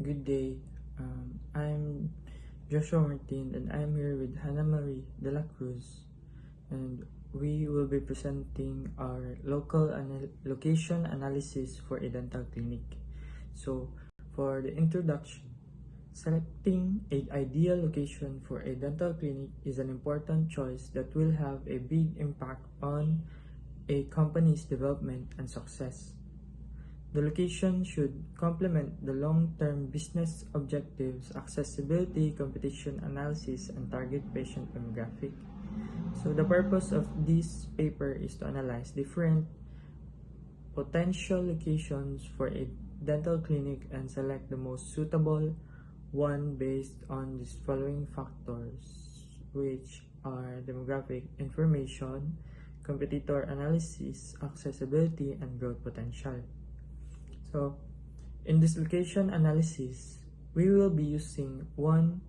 Good day. I'm Joshua Martin and I'm here with Hannah Marie DELA CRUZ, and we will be presenting our location analysis for a dental clinic. So, for the introduction, selecting an ideal location for a dental clinic is an important choice that will have a big impact on a company's development and success. The location should complement the long-term business objectives, accessibility, competition analysis, and target patient demographic. So the purpose of this paper is to analyze different potential locations for a dental clinic and select the most suitable one based on these following factors, which are demographic information, competitor analysis, accessibility, and growth potential. So, in this location analysis, we will be using one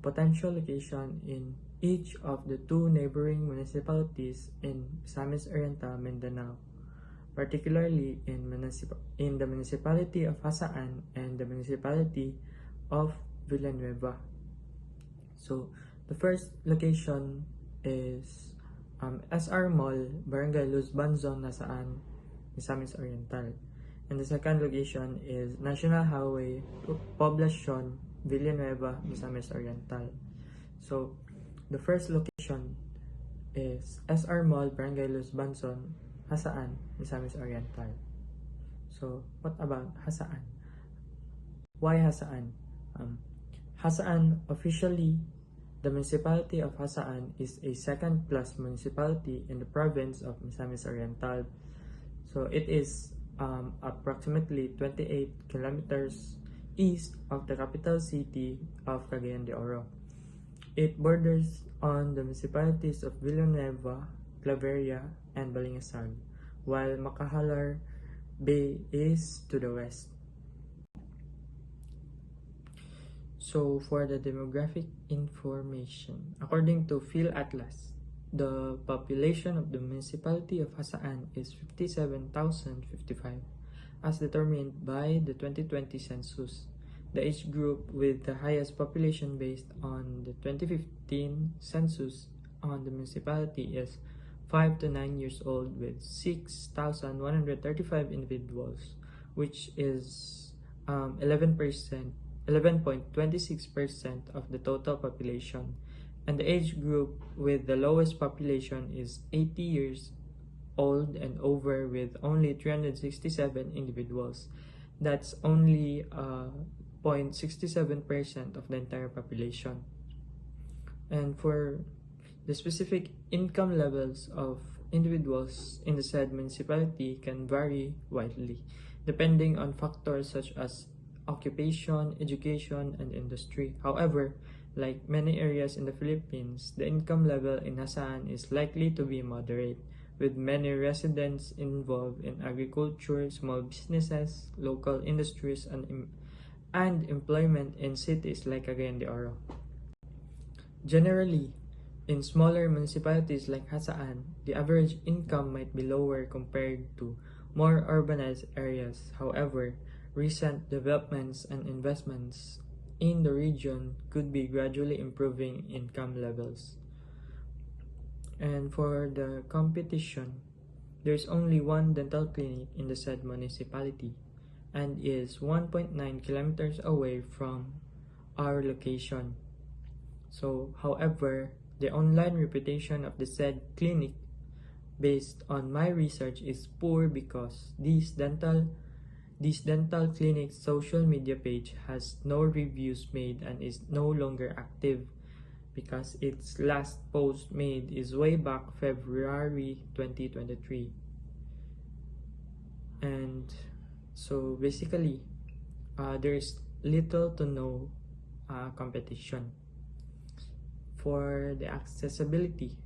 potential location in each of the two neighboring municipalities in Misamis Oriental, Mindanao, particularly in the municipality of Hasaan and the municipality of Villanueva. So, the first location is SR Mall, Barangay Luz Banzon, Hasaan, Misamis Oriental. And the second location is National Highway, Poblacion, Villanueva, Misamis Oriental. So, the first location is SR Mall, Barangay Luz Banzon, Hasaan, Misamis Oriental. So, what about Hasaan? Why Hasaan? Hasaan, officially, the municipality of Hasaan is a second-class municipality in the province of Misamis Oriental. So, it is approximately 28 kilometers east of the capital city of Cagayan de Oro. It borders on the municipalities of Villanueva, Claveria, and Balingasag, while Makahalar Bay is to the west. So for the demographic information, according to PhilAtlas, the population of the municipality of Hasaan is 57,055 as determined by the 2020 census. The age group with the highest population based on the 2015 census on the municipality is 5 to 9 years old with 6,135 individuals, which is 11.26% of the total population. And the age group with the lowest population is 80 years old and over with only 367 individuals. That's only 0.67% of the entire population. And for the specific income levels of individuals in the said municipality can vary widely, depending on factors such as occupation, education, and industry. However, like many areas in the Philippines, the income level in Hasaan is likely to be moderate, with many residents involved in agriculture, small businesses, local industries, and employment in cities like Cagayan de Oro. Generally, in smaller municipalities like Hasaan, the average income might be lower compared to more urbanized areas. However, recent developments and investments in the region could be gradually improving income levels. And for the competition, there's only one dental clinic in the said municipality and is 1.9 kilometers away from our location. So, however, the online reputation of the said clinic based on my research is poor because this dental clinic's social media page has no reviews made and is no longer active because its last post made is way back February 2023. And so basically, there's little to no competition. For the accessibility,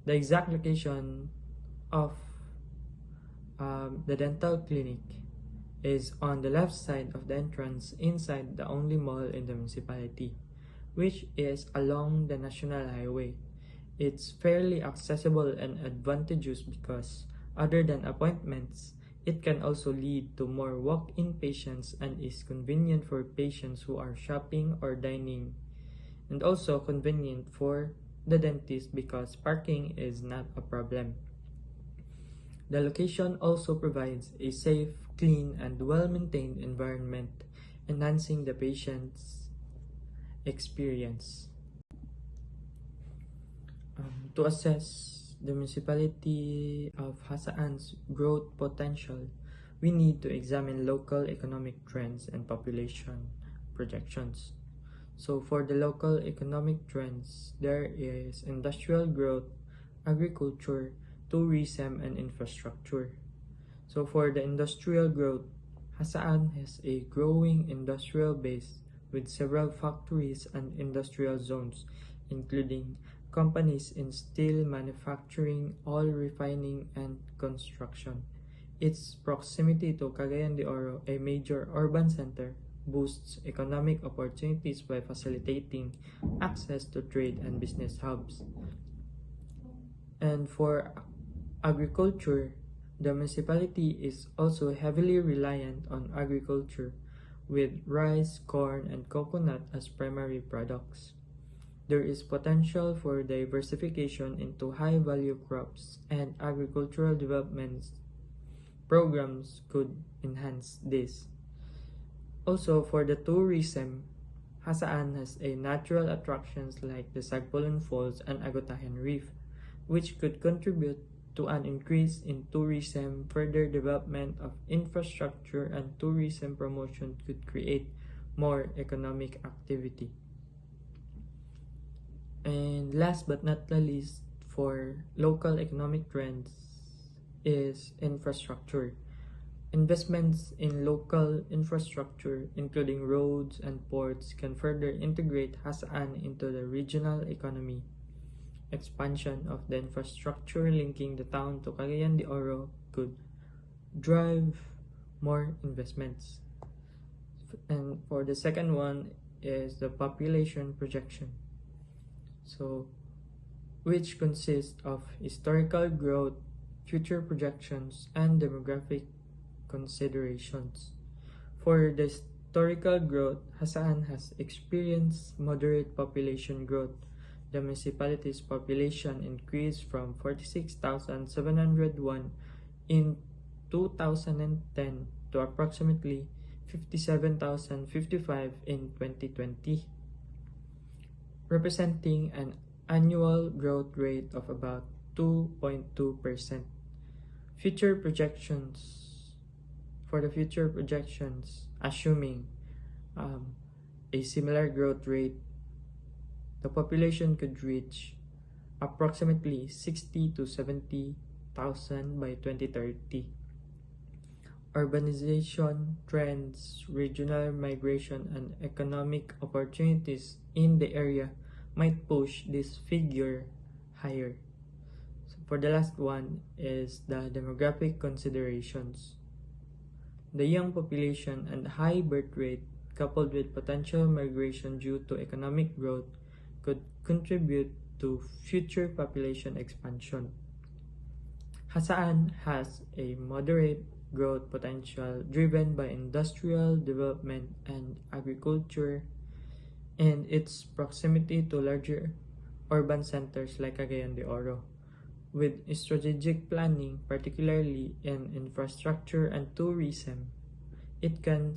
the exact location of the dental clinic is on the left side of the entrance inside the only mall in the municipality, which is along the National Highway. It's fairly accessible and advantageous because, other than appointments, It can also lead to more walk-in patients and is convenient for patients who are shopping or dining, and also convenient for the dentist because parking is not a problem. The location also provides a safe, clean, and well-maintained environment, enhancing the patient's experience. To assess the municipality of Hasaan's growth potential, we need to examine local economic trends and population projections. So for the local economic trends, there is industrial growth, agriculture, tourism, and infrastructure. So for the industrial growth, Hasaan has a growing industrial base with several factories and industrial zones, including companies in steel manufacturing, oil refining, and construction. Its proximity to Cagayan de Oro, a major urban center, boosts economic opportunities by facilitating access to trade and business hubs. And for agriculture, the municipality is also heavily reliant on agriculture, with rice, corn, and coconut as primary products. There is potential for diversification into high-value crops, and agricultural development programs could enhance this. Also, for the tourism, Hasaan has a natural attractions like the Sagpulon Falls and Agotahan Reef, which could contribute to an increase in tourism. Further development of infrastructure and tourism promotion could create more economic activity. And last but not the least, for local economic trends is infrastructure. Investments in local infrastructure, including roads and ports, can further integrate Hasaan into the regional economy. Expansion of the infrastructure linking the town to Cagayan de Oro could drive more investments. And for the second one is the population projection. So, which consists of historical growth, future projections, and demographic considerations. For the historical growth, Hasaan has experienced moderate population growth. The municipality's population increased from 46,701 in 2010 to approximately 57,055 in 2020, representing an annual growth rate of about 2.2%. Future projections. For the future projections, assuming a similar growth rate, the population could reach approximately 60 to 70,000 by 2030. Urbanization trends, regional migration, and economic opportunities in the area might push this figure higher. So for the last one is the demographic considerations. The young population and high birth rate, coupled with potential migration due to economic growth, could contribute to future population expansion. Hasaan has a moderate growth potential driven by industrial development and agriculture, and its proximity to larger urban centers like Cagayan de Oro. With strategic planning, particularly in infrastructure and tourism, it can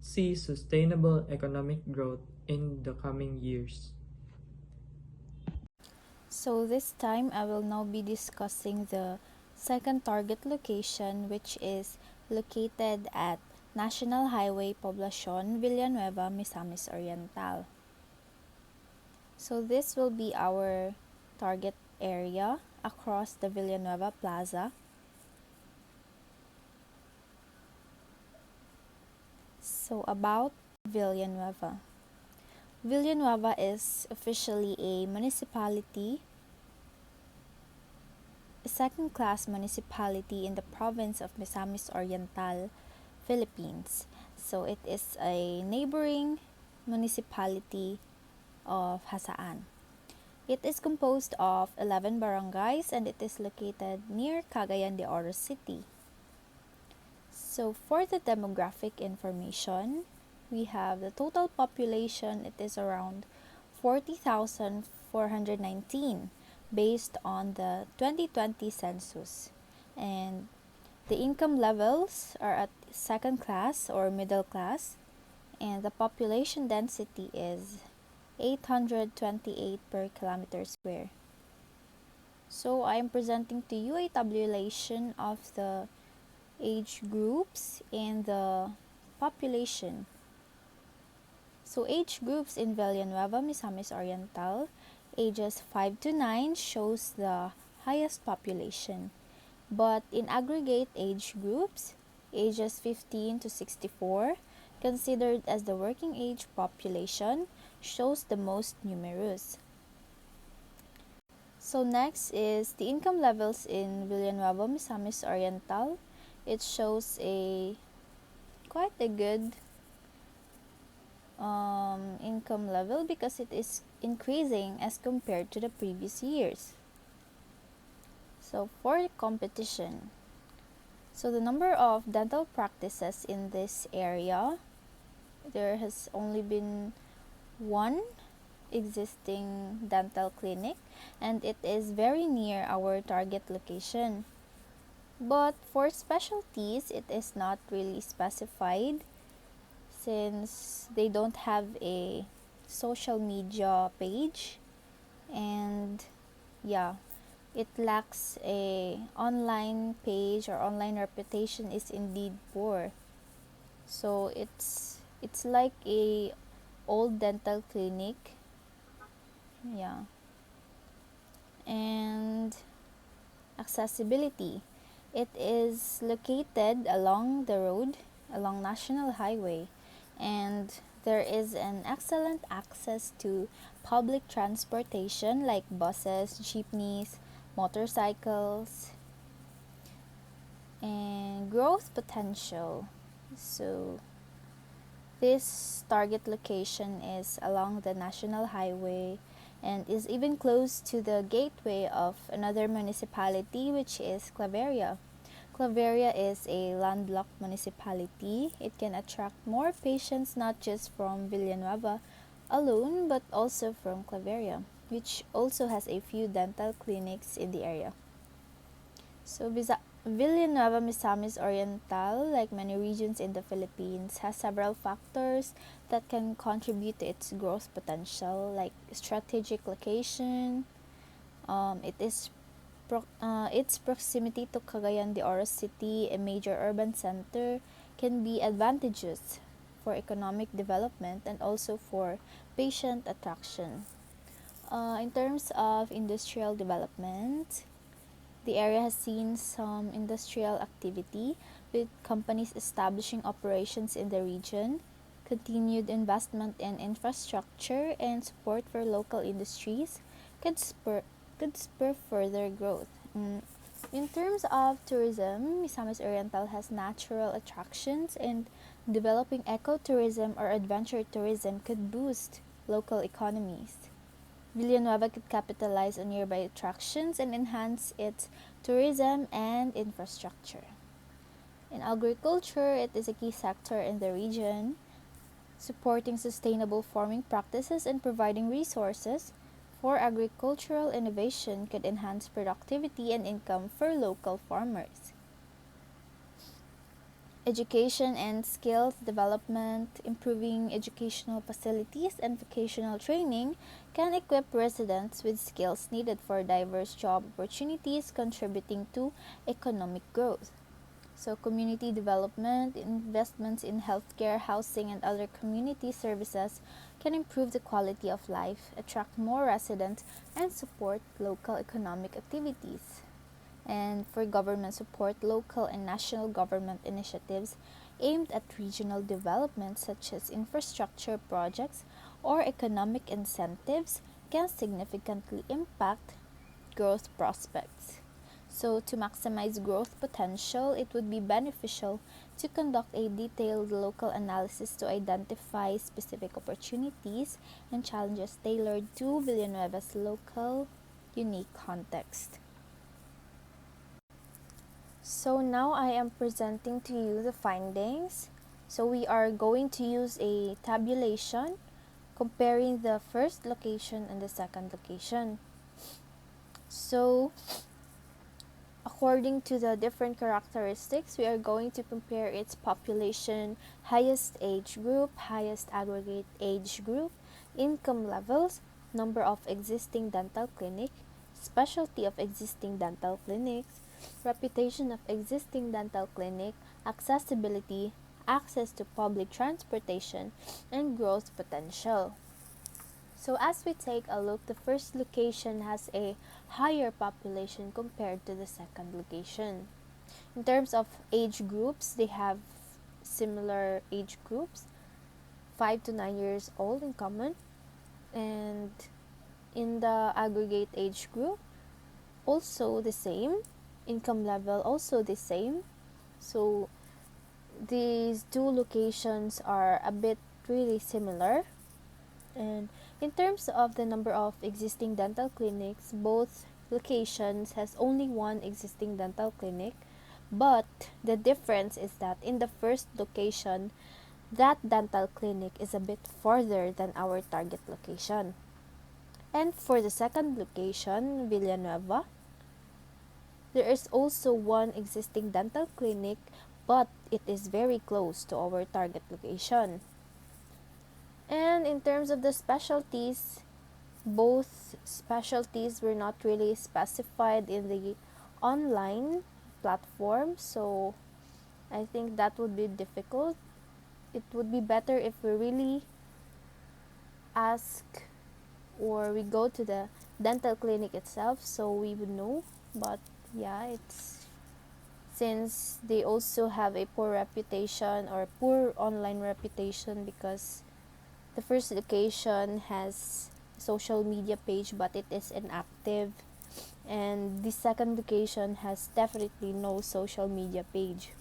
see sustainable economic growth in the coming years. So this time I will now be discussing the second target location, which is located at National Highway Poblacion Villanueva, Misamis Oriental. So this will be our target area across the Villanueva Plaza. So about Villanueva. Villanueva is officially a municipality, a second-class municipality in the province of Misamis Oriental, Philippines. So it is a neighboring municipality of Hasaan. It is composed of 11 barangays and it is located near Cagayan de Oro City. So for the demographic information, we have the total population, it is around 40,419 based on the 2020 census. And the income levels are at second class or middle class, and the population density is 828 per kilometer square. So I am presenting to you a tabulation of the age groups and the population. So age groups in Villanueva, Misamis Oriental, ages 5 to 9 shows the highest population. But in aggregate age groups, ages 15 to 64, considered as the working age population, shows the most numerous. So next is the income levels in Villanueva, Misamis Oriental. It shows quite a good income level because it is increasing as compared to the previous years. So for competition, so the number of dental practices in this area, there has only been one existing dental clinic, and it is very near our target location. But for specialties, it is not really specified since they don't have a social media page, and yeah, it lacks a online page, or online reputation is indeed poor. So it's like a old dental clinic. Yeah. And accessibility, it is located along the road, along National Highway, and there is an excellent access to public transportation like buses, jeepneys, motorcycles, and growth potential. So this target location is along the National Highway and is even close to the gateway of another municipality, which is Claveria. Claveria is a landlocked municipality. It can attract more patients not just from Villanueva alone, but also from Claveria, which also has a few dental clinics in the area. So Villanueva Misamis Oriental, like many regions in the Philippines, has several factors that can contribute to its growth potential, like strategic location. Its proximity to Cagayan de Oro City, a major urban center, can be advantageous for economic development and also for patient attraction. In terms of industrial development, the area has seen some industrial activity, with companies establishing operations in the region. Continued investment in infrastructure and support for local industries could spur further growth. In terms of tourism, Misamis Oriental has natural attractions, and developing ecotourism or adventure tourism could boost local economies. Villanueva could capitalize on nearby attractions and enhance its tourism and infrastructure. In agriculture, it is a key sector in the region, supporting sustainable farming practices and providing resources for agricultural innovation could enhance productivity and income for local farmers. Education and skills development, improving educational facilities and vocational training can equip residents with skills needed for diverse job opportunities, contributing to economic growth. So community development, investments in healthcare, housing, and other community services can improve the quality of life, attract more residents, and support local economic activities. And for government support, local and national government initiatives aimed at regional development, such as infrastructure projects or economic incentives, can significantly impact growth prospects. So, to maximize growth potential, it would be beneficial to conduct a detailed local analysis to identify specific opportunities and challenges tailored to Villanueva's local, unique context. So now I am presenting to you the findings. So we are going to use a tabulation comparing the first location and the second location. So according to the different characteristics, we are going to compare its population, highest age group, highest aggregate age group, income levels, number of existing dental clinic, specialty of existing dental clinics, reputation of existing dental clinic, accessibility, access to public transportation, and growth potential. So as we take a look, the first location has a higher population compared to the second location. In terms of age groups, they have similar age groups, 5 to 9 years old in common. And in the aggregate age group, also the same. Income level also the same. So these two locations are a bit really similar. And in terms of the number of existing dental clinics, both locations has only one existing dental clinic, but the difference is that in the first location, that dental clinic is a bit farther than our target location. And for the second location, Villanueva, there is also one existing dental clinic, but it is very close to our target location. And in terms of the specialties, both specialties were not really specified in the online platform, so I think that would be difficult. It would be better if we really ask or we go to the dental clinic itself so we would know. But yeah, it's since they also have a poor reputation or poor online reputation, because the first location has social media page but it is inactive, and the second location has definitely no social media page.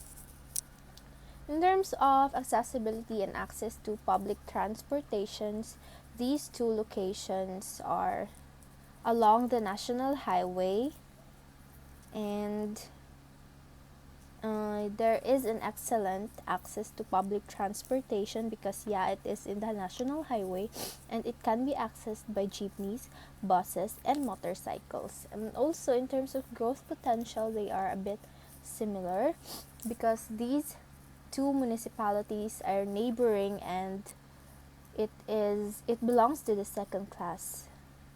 In terms of accessibility and access to public transportations, these two locations are along the national highway, and there is an excellent access to public transportation because it is in the national highway and it can be accessed by jeepneys, buses, and motorcycles. And also in terms of growth potential, they are a bit similar because these two municipalities are neighboring, and it belongs to the second class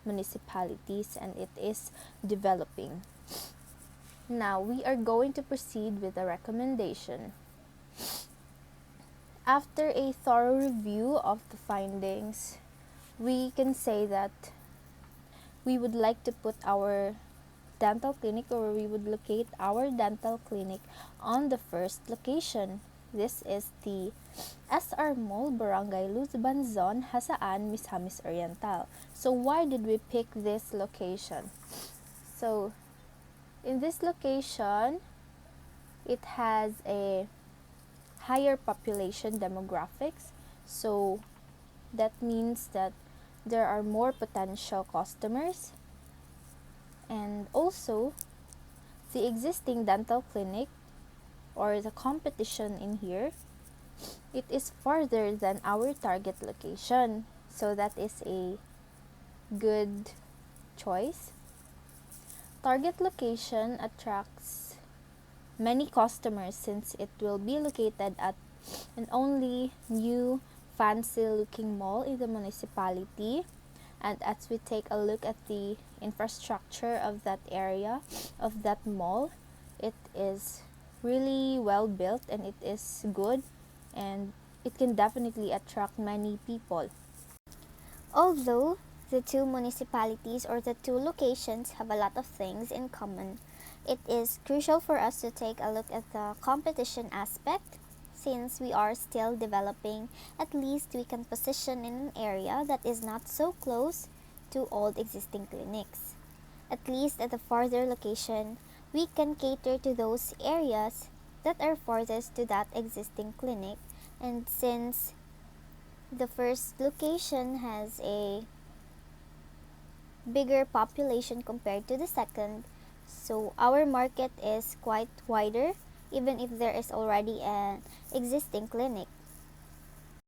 municipalities and it is developing. Now we are going to proceed with the recommendation. After a thorough review of the findings, we can say that we would like to put our dental clinic, or we would locate our dental clinic on the first location. This is the SR Mall, Barangay Luz Banzon, Hasaan, Misamis Oriental. So why did we pick this location? So in this location, it has a higher population demographics. So that means that there are more potential customers. And also, the existing dental clinic or the competition in here, it is farther than our target location. So that is a good choice. Target location attracts many customers since it will be located at an only new fancy looking mall in the municipality. And as we take a look at the infrastructure of that area, of that mall, it is really well built and it is good, and it can definitely attract many people. Although the two municipalities or the two locations have a lot of things in common, it is crucial for us to take a look at the competition aspect. Since we are still developing, at least we can position in an area that is not so close to old existing clinics. At least at the farther location, we can cater to those areas that are farthest to that existing clinic. And since the first location has a bigger population compared to the second, So our market is quite wider even if there is already an existing clinic.